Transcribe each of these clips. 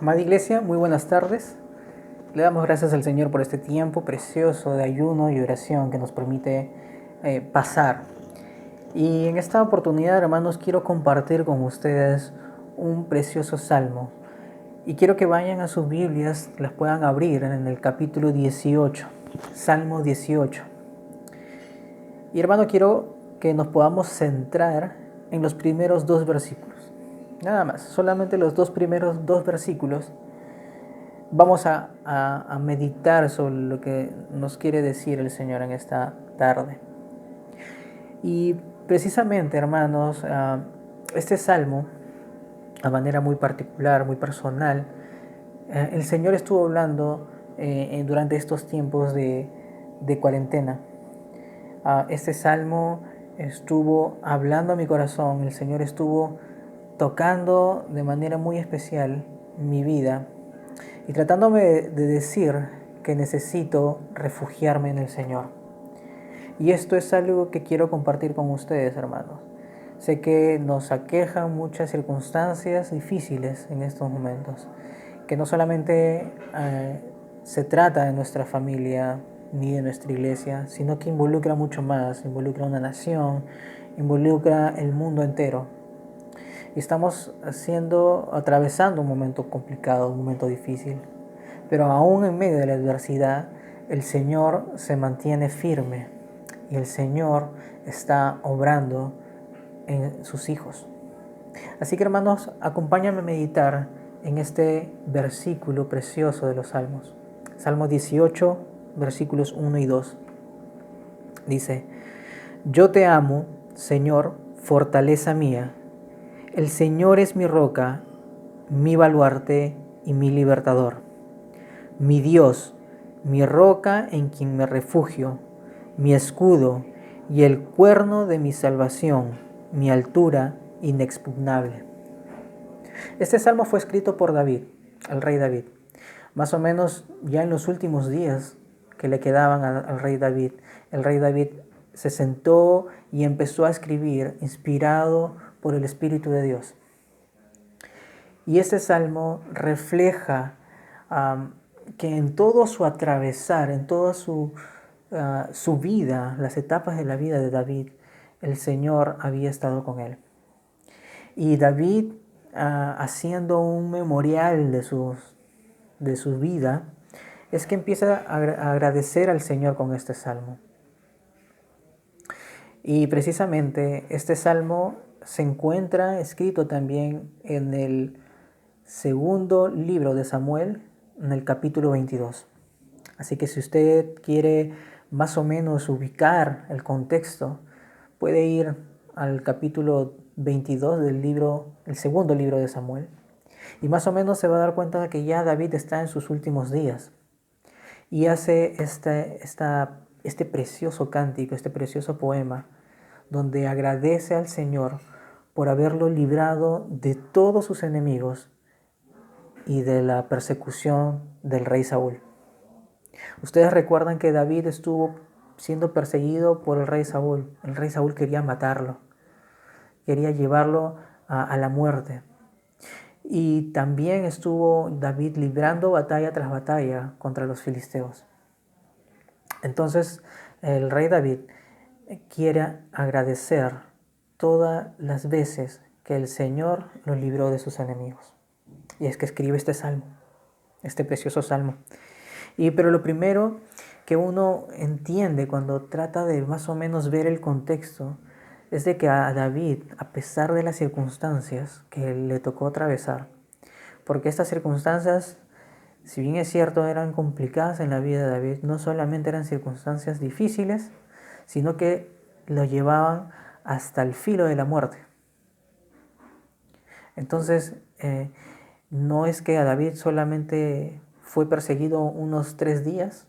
Amada Iglesia, muy buenas tardes. Le damos gracias al Señor por este tiempo precioso de ayuno y oración que nos permite pasar. Y en esta oportunidad, hermanos, quiero compartir con ustedes un precioso salmo. Y quiero que vayan a sus Biblias, las puedan abrir en el capítulo 18, Salmo 18. Y hermano, quiero que nos podamos centrar en los primeros dos versículos. Nada más, solamente los primeros dos versículos. Vamos a meditar sobre lo que nos quiere decir el Señor en esta tarde. Y precisamente, hermanos, este salmo, a manera muy particular, muy personal, el Señor estuvo hablando durante estos tiempos de cuarentena. Este salmo estuvo hablando a mi corazón, el Señor estuvo tocando de manera muy especial mi vida y tratándome de decir que necesito refugiarme en el Señor. Y esto es algo que quiero compartir con ustedes, hermanos. Sé que nos aquejan muchas circunstancias difíciles en estos momentos, que no solamente se trata de nuestra familia ni de nuestra iglesia, sino que involucra mucho más, involucra una nación, involucra el mundo entero. Y estamos atravesando un momento complicado, un momento difícil. Pero aún en medio de la adversidad, el Señor se mantiene firme y el Señor está obrando en sus hijos. Así que, hermanos, acompáñame a meditar en este versículo precioso de los Salmos. Salmo 18, versículos 1 y 2. Dice: Yo te amo, Señor, fortaleza mía. El Señor es mi roca, mi baluarte y mi libertador. Mi Dios, mi roca en quien me refugio, mi escudo y el cuerno de mi salvación, mi altura inexpugnable. Este salmo fue escrito por David, el rey David, más o menos ya en los últimos días que le quedaban al rey David. El rey David se sentó y empezó a escribir inspirado por el Espíritu de Dios. Y este salmo refleja que en todo su atravesar, en toda su vida, las etapas de la vida de David, el Señor había estado con él. Y David, haciendo un memorial de su vida, es que empieza a agradecer al Señor con este salmo. Y precisamente este salmo se encuentra escrito también en el segundo libro de Samuel, en el capítulo 22. Así que si usted quiere más o menos ubicar el contexto, puede ir al capítulo 22 del libro, el segundo libro de Samuel, y más o menos se va a dar cuenta de que ya David está en sus últimos días y hace este precioso cántico, este precioso poema, donde agradece al Señor por haberlo librado de todos sus enemigos y de la persecución del rey Saúl. Ustedes recuerdan que David estuvo siendo perseguido por el rey Saúl. El rey Saúl quería matarlo, quería llevarlo a la muerte. Y también estuvo David librando batalla tras batalla contra los filisteos. Entonces el rey David quiere agradecer todas las veces que el Señor lo libró de sus enemigos. Y es que escribe este salmo, este precioso salmo. Pero lo primero que uno entiende cuando trata de más o menos ver el contexto es de que a David, a pesar de las circunstancias que le tocó atravesar, porque estas circunstancias, si bien es cierto, eran complicadas en la vida de David, no solamente eran circunstancias difíciles, sino que lo llevaban hasta el filo de la muerte. Entonces, no es que a David solamente fue perseguido unos 3 días,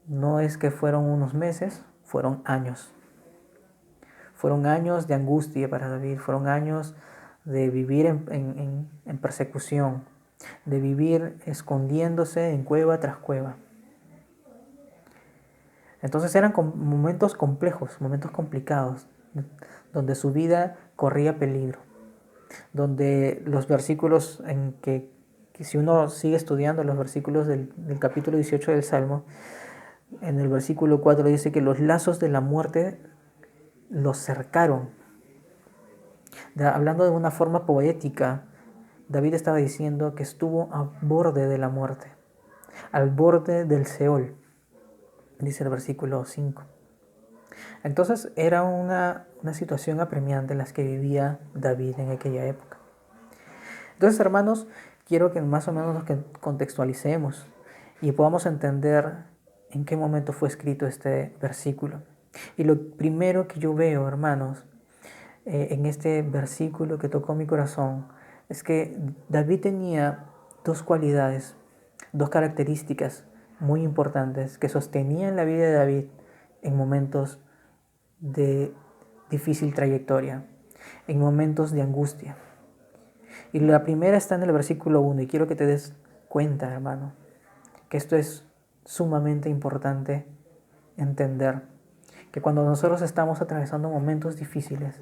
no es que fueron unos meses, fueron años. Fueron años de angustia para David, fueron años de vivir en persecución, de vivir escondiéndose en cueva tras cueva. Entonces eran momentos complejos, momentos complicados, donde su vida corría peligro, donde los versículos en que que si uno sigue estudiando los versículos del capítulo 18 del Salmo, en el versículo 4 dice que los lazos de la muerte los cercaron. Hablando de una forma poética, David estaba diciendo que estuvo a borde de la muerte, al borde del Seol, dice el versículo 5. Entonces era una situación apremiante en la que vivía David en aquella época. Entonces, hermanos, quiero que más o menos nos contextualicemos y podamos entender en qué momento fue escrito este versículo. Y lo primero que yo veo, hermanos, en este versículo que tocó mi corazón, es que David tenía dos cualidades, dos características muy importantes que sostenían la vida de David en momentos de difícil trayectoria, en momentos de angustia. Y la primera está en el versículo 1 y quiero que te des cuenta, hermano, que esto es sumamente importante entender, que cuando nosotros estamos atravesando momentos difíciles,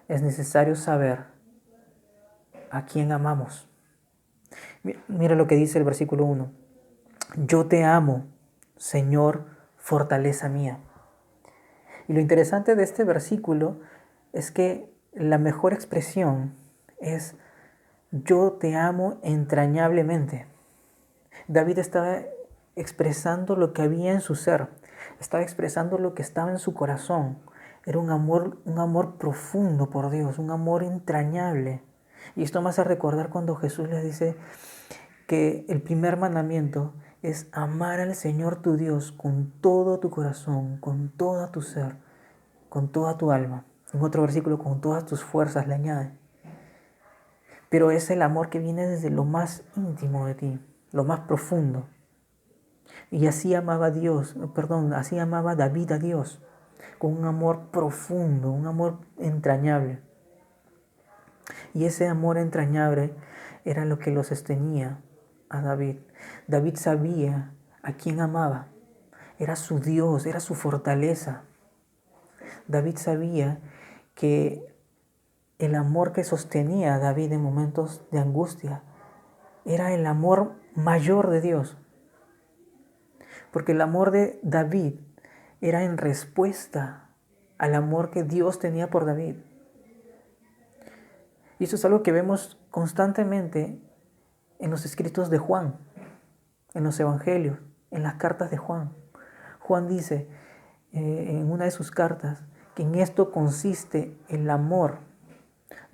es necesario saber a quién amamos. Mira lo que dice el versículo 1. Yo te amo, Señor, fortaleza mía. Y lo interesante de este versículo es que la mejor expresión es yo te amo entrañablemente. David estaba expresando lo que había en su ser, estaba expresando lo que estaba en su corazón. Era un amor profundo por Dios, un amor entrañable. Y esto me hace recordar cuando Jesús les dice que el primer mandamiento es amar al Señor tu Dios con todo tu corazón, con todo tu ser, con toda tu alma. En otro versículo, con todas tus fuerzas le añade. Pero es el amor que viene desde lo más íntimo de ti, lo más profundo. Y así amaba así amaba David a Dios, con un amor profundo, un amor entrañable. Y ese amor entrañable era lo que lo sostenía a David. David sabía a quién amaba. Era su Dios, era su fortaleza. David sabía que el amor que sostenía a David en momentos de angustia era el amor mayor de Dios. Porque el amor de David era en respuesta al amor que Dios tenía por David. Y eso es algo que vemos constantemente en los escritos de Juan, en los evangelios, en las cartas de Juan. Juan dice en una de sus cartas que en esto consiste el amor,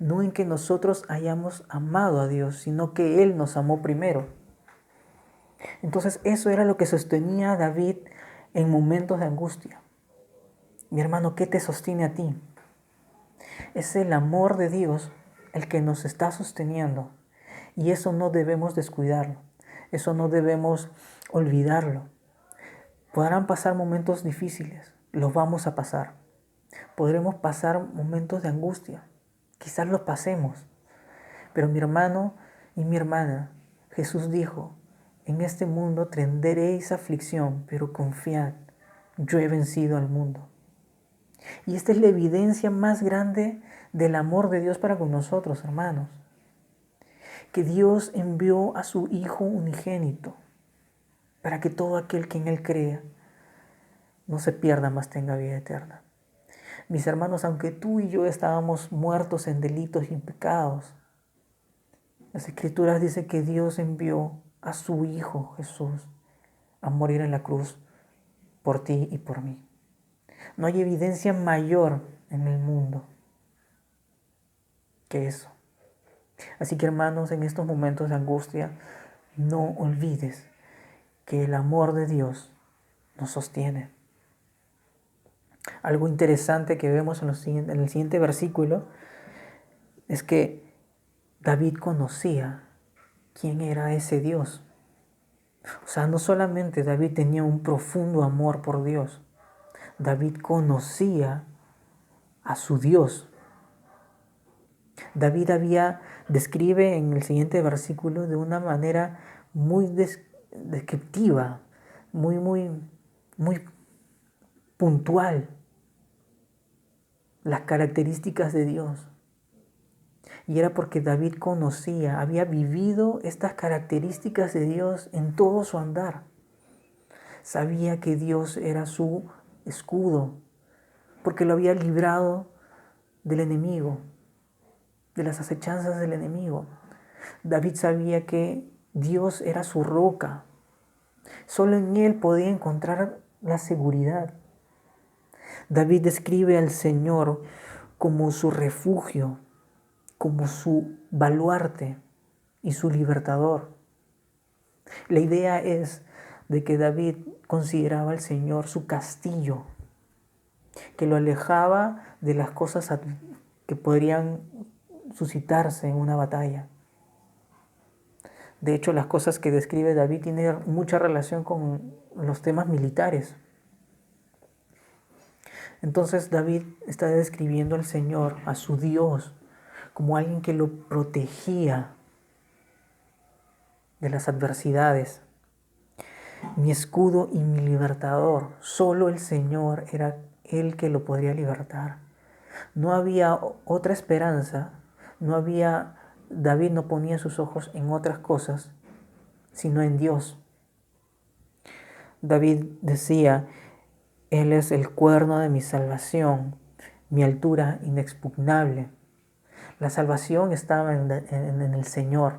no en que nosotros hayamos amado a Dios, sino que Él nos amó primero. Entonces eso era lo que sostenía a David en momentos de angustia. Mi hermano, ¿qué te sostiene a ti? Es el amor de Dios el que nos está sosteniendo. Y eso no debemos descuidarlo. Eso no debemos olvidarlo. Podrán pasar momentos difíciles. Los vamos a pasar. Podremos pasar momentos de angustia. Quizás los pasemos. Pero mi hermano y mi hermana, Jesús dijo, en este mundo tendréis aflicción, pero confiad, yo he vencido al mundo. Y esta es la evidencia más grande del amor de Dios para con nosotros, hermanos. Que Dios envió a su Hijo unigénito para que todo aquel que en Él crea no se pierda, mas tenga vida eterna. Mis hermanos, aunque tú y yo estábamos muertos en delitos y en pecados, las Escrituras dicen que Dios envió a su Hijo Jesús a morir en la cruz por ti y por mí. No hay evidencia mayor en el mundo que eso. Así que, hermanos, en estos momentos de angustia, no olvides que el amor de Dios nos sostiene. Algo interesante que vemos en el siguiente versículo es que David conocía quién era ese Dios. O sea, no solamente David tenía un profundo amor por Dios, David conocía a su Dios. David describe en el siguiente versículo de una manera muy descriptiva, muy puntual, las características de Dios. Y era porque David conocía, había vivido estas características de Dios en todo su andar. Sabía que Dios era su escudo, porque lo había librado del enemigo, de las acechanzas del enemigo. David sabía que Dios era su roca. Solo en Él podía encontrar la seguridad. David describe al Señor como su refugio, como su baluarte y su libertador. La idea es de que David consideraba al Señor su castillo, que lo alejaba de las cosas que podrían suscitarse en una batalla. De hecho, las cosas que describe David tienen mucha relación con los temas militares. Entonces David está describiendo al Señor, a su Dios, como alguien que lo protegía de las adversidades. Mi escudo y mi libertador. Solo el Señor era el que lo podría libertar. No había otra esperanza, David no ponía sus ojos en otras cosas, sino en Dios. David decía, Él es el cuerno de mi salvación, mi altura inexpugnable. La salvación estaba en el Señor.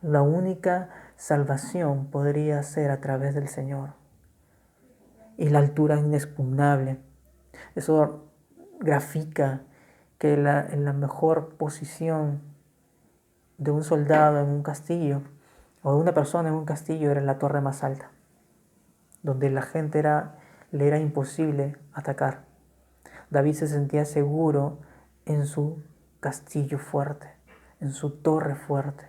La única salvación podría ser a través del Señor. Y la altura inexpugnable. Eso grafica que la mejor posición de un soldado en un castillo o de una persona en un castillo era la torre más alta, donde la gente le era imposible atacar. David se sentía seguro en su castillo fuerte, en su torre fuerte,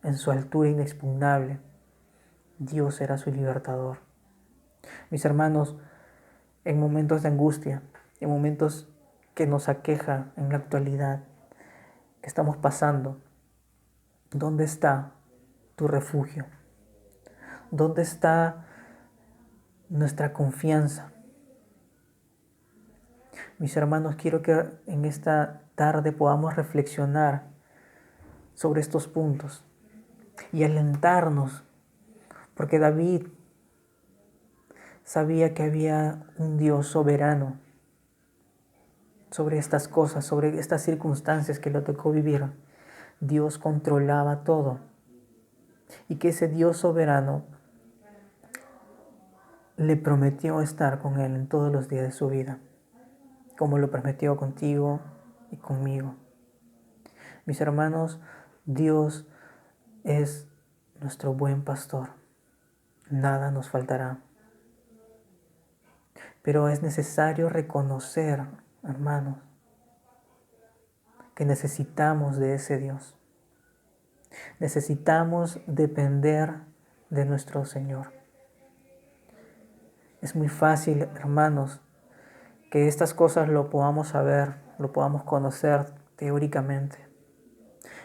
en su altura inexpugnable. Dios era su libertador. Mis hermanos, en momentos de angustia, en momentos que nos aqueja en la actualidad, que estamos pasando, ¿dónde está tu refugio? ¿Dónde está nuestra confianza? Mis hermanos, quiero que en esta tarde podamos reflexionar sobre estos puntos y alentarnos, porque David sabía que había un Dios soberano sobre estas cosas, sobre estas circunstancias que le tocó vivir. Dios controlaba todo y que ese Dios soberano le prometió estar con él en todos los días de su vida, como lo prometió contigo y conmigo. Mis hermanos, Dios es nuestro buen pastor. Nada nos faltará. Pero es necesario reconocer, hermanos, que necesitamos de ese Dios. Necesitamos depender de nuestro Señor. Es muy fácil, hermanos, que estas cosas lo podamos saber, lo podamos conocer teóricamente.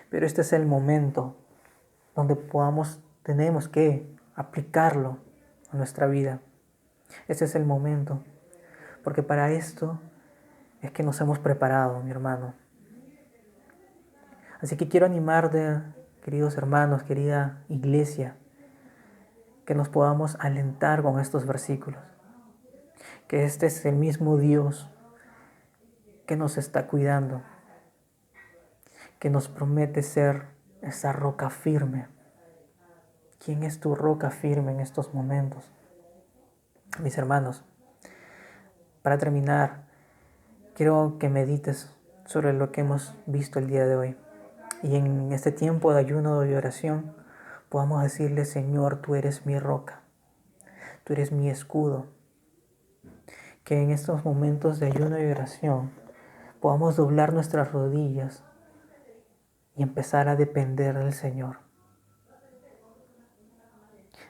Pero este es el momento donde tenemos que aplicarlo a nuestra vida. Este es el momento, porque para esto es que nos hemos preparado, mi hermano. Así que quiero animarte, queridos hermanos, querida iglesia, que nos podamos alentar con estos versículos. Que este es el mismo Dios que nos está cuidando, que nos promete ser esa roca firme. ¿Quién es tu roca firme en estos momentos? Mis hermanos, para terminar, quiero que medites sobre lo que hemos visto el día de hoy. Y en este tiempo de ayuno y oración, podamos decirle, Señor, tú eres mi roca, tú eres mi escudo. Que en estos momentos de ayuno y oración podamos doblar nuestras rodillas y empezar a depender del Señor.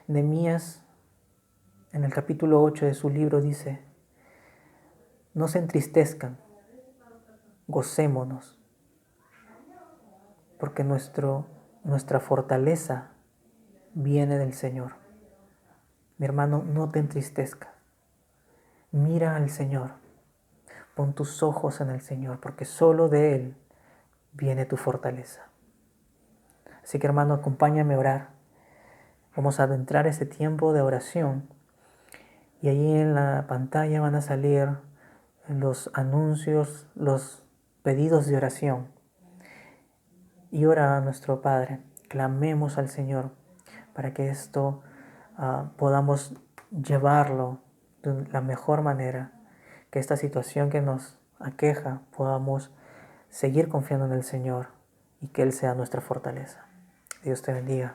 Nehemías, en el capítulo 8 de su libro, dice, no se entristezcan, gocémonos, porque nuestra fortaleza viene del Señor. Mi hermano, no te entristezcas. Mira al Señor. Pon tus ojos en el Señor, porque solo de Él viene tu fortaleza. Así que hermano, acompáñame a orar. Vamos a adentrar este tiempo de oración y allí en la pantalla van a salir los anuncios, los pedidos de oración. Y ora a nuestro Padre, clamemos al Señor para que esto podamos llevarlo de la mejor manera, que esta situación que nos aqueja podamos seguir confiando en el Señor y que Él sea nuestra fortaleza. Dios te bendiga.